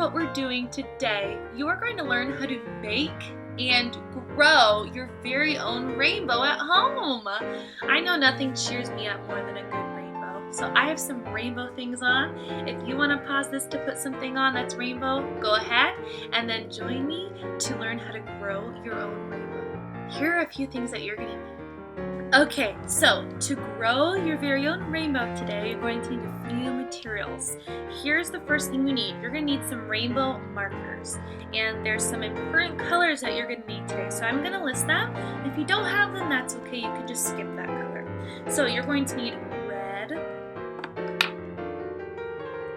what we're doing today. You are going to learn how to make and grow your very own rainbow at home. I know nothing cheers me up more than a good rainbow. So I have some rainbow things on. If you want to pause this to put something on that's rainbow, go ahead and then join me to learn how to grow your own rainbow. Here are a few things that you're going to need. Okay, so to grow your very own rainbow today, you're going to need a few materials. Here's the first thing you need. You're going to need some rainbow markers. And there's some important colors that you're going to need today. So I'm going to list them. If you don't have them, that's okay. You can just skip that color. So you're going to need red,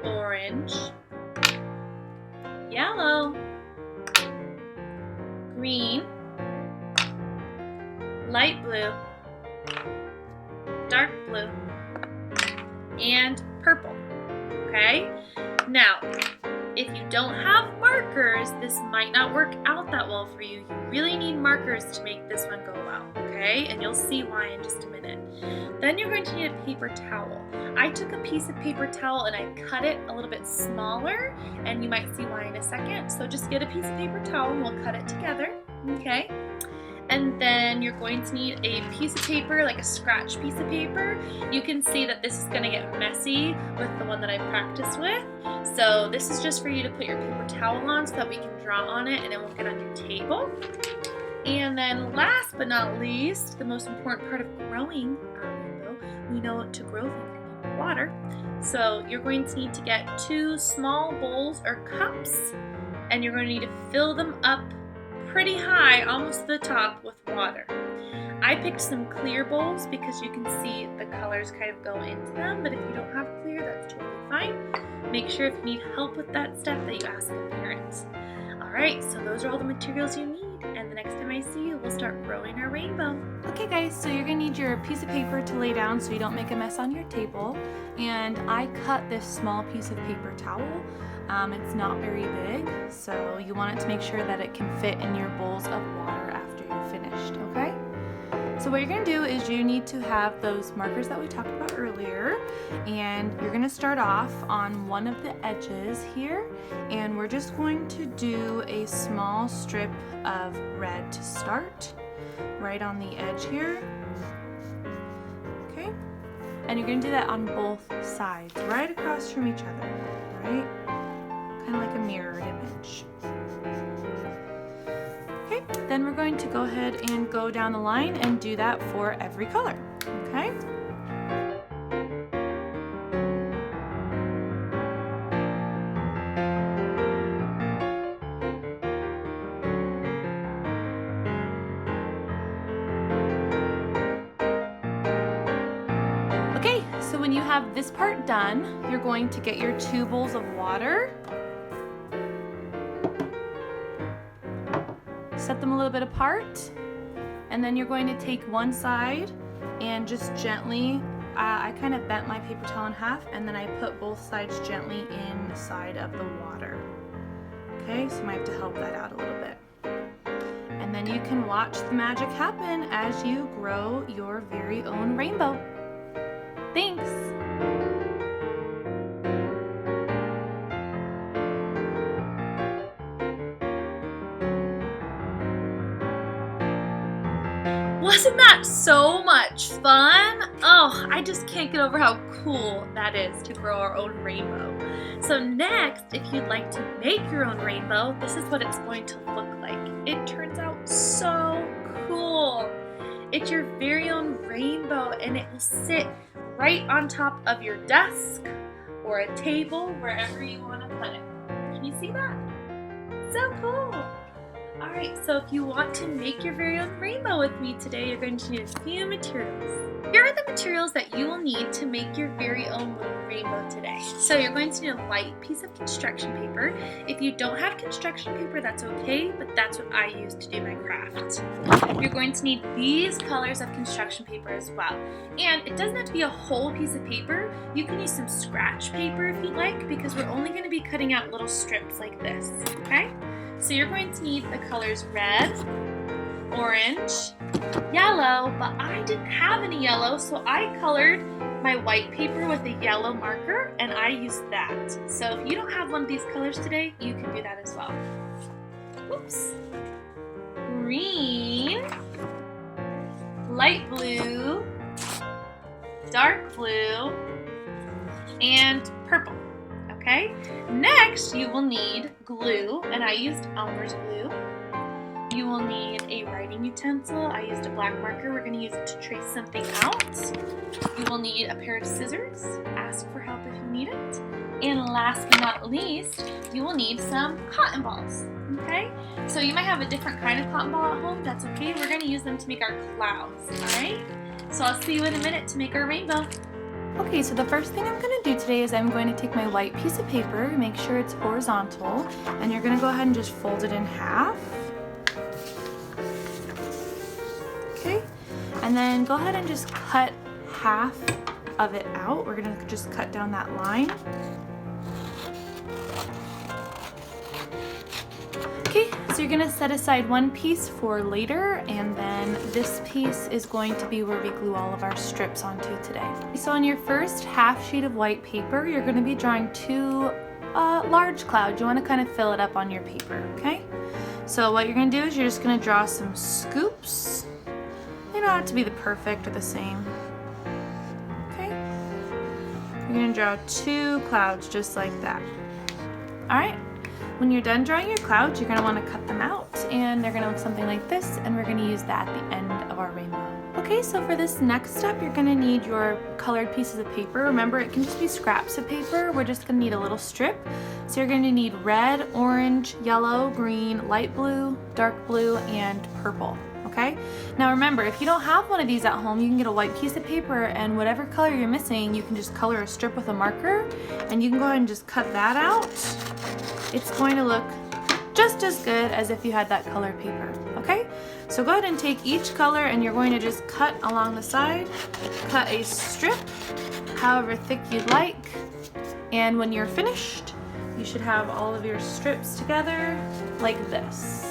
orange, yellow, green, light blue, dark blue, and purple. Okay? Now, if you don't have markers, this might not work out that well for you. You really need markers to make this one go well, okay? And you'll see why in just a minute. Then you're going to need a paper towel. I took a piece of paper towel and I cut it a little bit smaller, and you might see why in a second. So just get a piece of paper towel and we'll cut it together, okay? And then you're going to need a piece of paper, like a scratch piece of paper. You can see that this is going to get messy with the one that I practiced with. So this is just for you to put your paper towel on so that we can draw on it and it won't get on your table. And then last but not least, the most important part of growing our rainbow, we know to grow things you need water. So you're going to need to get 2 small bowls or cups, and you're going to need to fill them up pretty high, almost to the top, with water. I picked some clear bowls because you can see the colors kind of go into them, but if you don't have clear, that's totally fine. Make sure if you need help with that step that you ask a parent. Alright, so those are all the materials you need, and the next time I see you, we'll start growing our rainbow. Okay guys, so you're going to need your piece of paper to lay down so you don't make a mess on your table, and I cut this small piece of paper towel. It's not very big, so you want it to make sure that it can fit in your bowls of water after you're finished, okay? So what you're going to do is you need to have those markers that we talked about earlier, and you're going to start off on one of the edges here, and we're just going to do a small strip of red to start, right on the edge here, okay? And you're going to do that on both sides, right across from each other, right? Kind of like a mirrored image. Okay, then we're going to go ahead and go down the line and do that for every color, okay? Okay, so when you have this part done, you're going to get your 2 bowls of water. Set them a little bit apart, and then you're going to take one side and just gently, I kind of bent my paper towel in half, and then I put both sides gently inside of the water. Okay, so you might have to help that out a little bit. And then you can watch the magic happen as you grow your very own rainbow. Thanks! Wasn't that so much fun? Oh, I just can't get over how cool that is to grow our own rainbow. So next, if you'd like to make your own rainbow, this is what it's going to look like. It turns out so cool. It's your very own rainbow, and it will sit right on top of your desk or a table, wherever you want to put it. Can you see that? So cool. Alright, so if you want to make your very own rainbow with me today, you're going to need a few materials. Here are the materials that you will need to make your very own little rainbow today. So you're going to need a light piece of construction paper. If you don't have construction paper, that's okay, but that's what I use to do my craft. You're going to need these colors of construction paper as well. And it doesn't have to be a whole piece of paper. You can use some scratch paper if you'd like, because we're only going to be cutting out little strips like this, okay? So you're going to need the colors red, orange, yellow, but I didn't have any yellow, so I colored my white paper with a yellow marker and I used that. So if you don't have one of these colors today, you can do that as well. Oops. Green, light blue, dark blue, and purple. Okay? Next, you will need glue, and I used Elmer's glue. You will need a writing utensil. I used a black marker. We're going to use it to trace something out. You will need a pair of scissors. Ask for help if you need it. And last but not least, you will need some cotton balls. Okay? So you might have a different kind of cotton ball at home. That's okay. We're going to use them to make our clouds. Alright? So I'll see you in a minute to make our rainbow. Okay, so the first thing I'm going to do today is I'm going to take my white piece of paper, make sure it's horizontal, and you're going to go ahead and just fold it in half. Okay, and then go ahead and just cut half of it out. We're going to just cut down that line. Okay, so you're going to set aside one piece for later, and then this piece is going to be where we glue all of our strips onto today. So on your first half sheet of white paper, you're going to be drawing two large clouds. You want to kind of fill it up on your paper, okay? So what you're going to do is you're just going to draw some scoops. They don't have to be the perfect or the same. Okay? You're going to draw two clouds just like that. Alright? When you're done drawing your clouds, you're going to want to cut them out, and they're going to look something like this, and we're going to use that at the end of our rainbow. Okay, so for this next step, you're going to need your colored pieces of paper. Remember, it can just be scraps of paper. We're just going to need a little strip. So you're going to need red, orange, yellow, green, light blue, dark blue, and purple. Okay? Now remember, if you don't have one of these at home, you can get a white piece of paper, and whatever color you're missing, you can just color a strip with a marker, and you can go ahead and just cut that out. It's going to look just as good as if you had that colored paper, okay? So go ahead and take each color, and you're going to just cut along the side, cut a strip, however thick you'd like, and when you're finished, you should have all of your strips together like this.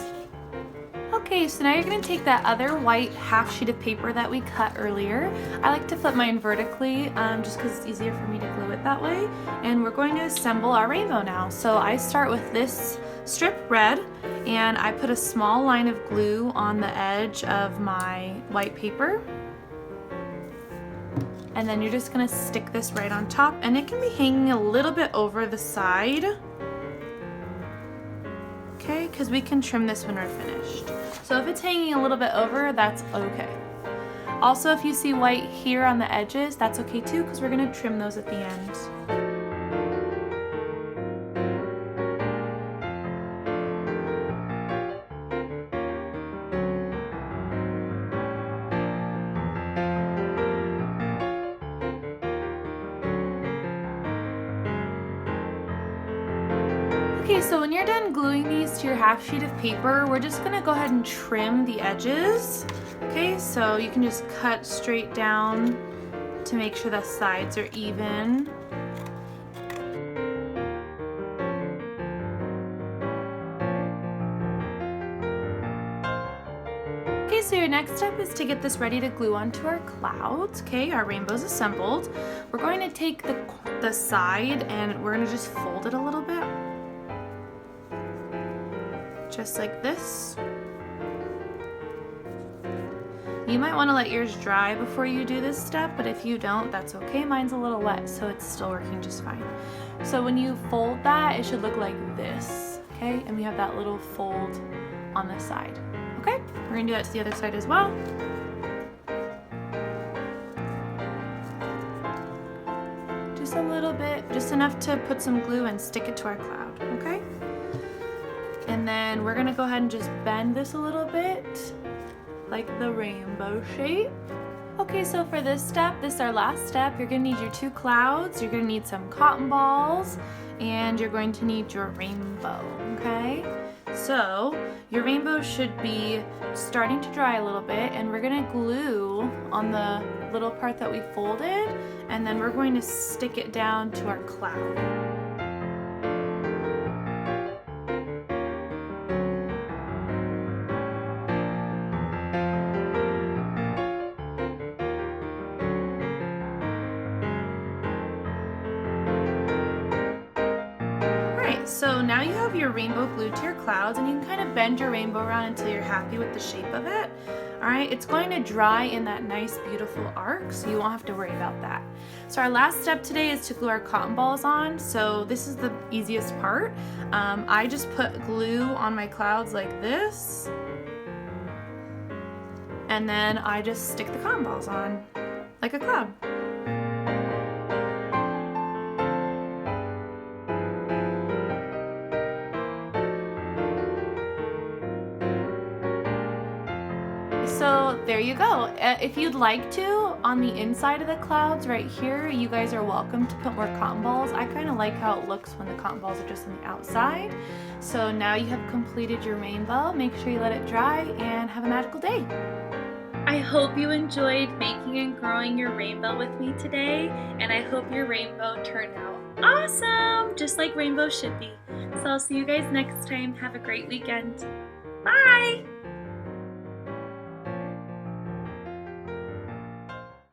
Okay, so now you're going to take that other white half sheet of paper that we cut earlier. I like to flip mine vertically just because it's easier for me to glue it that way. And we're going to assemble our rainbow now. So I start with this strip red, and I put a small line of glue on the edge of my white paper. And then you're just going to stick this right on top, and it can be hanging a little bit over the side. Okay, because we can trim this when we're finished. So if it's hanging a little bit over, that's okay. Also, if you see white here on the edges, that's okay too, because we're going to trim those at the end. Okay, so when you're done gluing these to your half sheet of paper, we're just gonna go ahead and trim the edges. Okay, so you can just cut straight down to make sure the sides are even. Okay, so your next step is to get this ready to glue onto our clouds. Okay, our rainbow's assembled. We're going to take the side, and we're gonna just fold it a little bit. Just like this. You might want to let yours dry before you do this step, but if you don't, that's okay. Mine's a little wet, so it's still working just fine. So when you fold that, it should look like this, okay? And we have that little fold on the side, okay? We're gonna do that to the other side as well. Just a little bit, just enough to put some glue and stick it to our cloud, okay? And then we're gonna go ahead and just bend this a little bit, like the rainbow shape. Okay, so for this step, this is our last step. You're gonna need your two clouds, you're gonna need some cotton balls, and you're going to need your rainbow, okay? So your rainbow should be starting to dry a little bit, and we're gonna glue on the little part that we folded, and then we're going to stick it down to our cloud. so now you have your rainbow glued to your clouds, and you can kind of bend your rainbow around until you're happy with the shape of it. All right, it's going to dry in that nice, beautiful arc, so you won't have to worry about that. So our last step today is to glue our cotton balls on. So this is the easiest part. I just put glue on my clouds like this, and then I just stick the cotton balls on like a cloud. So there you go. If you'd like to, on the inside of the clouds right here, you guys are welcome to put more cotton balls. I kind of like how it looks when the cotton balls are just on the outside. So now you have completed your rainbow. Make sure you let it dry and have a magical day. I hope you enjoyed making and growing your rainbow with me today, and I hope your rainbow turned out awesome, just like rainbows should be. So I'll see you guys next time. Have a great weekend. Bye!